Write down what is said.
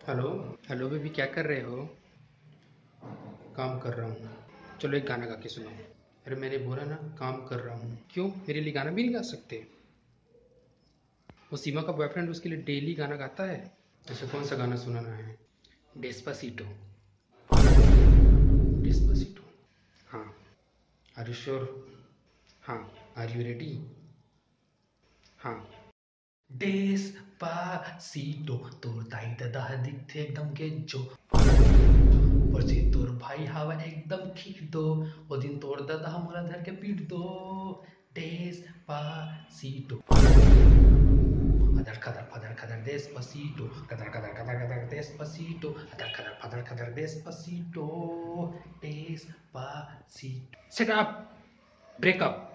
Hello. Hello baby, क्या कर रहे हो? काम कर रहा हूँ। चलो एक गाना गा के सुनाओ। अरे मैंने बोला ना काम कर रहा हूँ। क्यों, मेरे लिए गाना भी नहीं गा सकते? वो सीमा का बॉयफ्रेंड उसके लिए डेली गाना गाता है। अच्छा, कौन सा गाना सुनाना है? डेस्पासीटो। डेस्पासीटो। हाँ। Are you sure? हाँ। Are you ready? हाँ। डेस्पासीटो তোর তাইতে দাহ দিক থেকে একদম গেজো পড়ছি তোর ভাই হাওয়া একদম খিক দো ওদিন তোর দাদা हमरा धर के पीट दो डेस्पासीटो अदर खदर फदर खदर डेस्पासीटो कदर कदर कदर कदर डेस्पासीटो अदर खदर फदर खदर Despacito Despacito set up breakup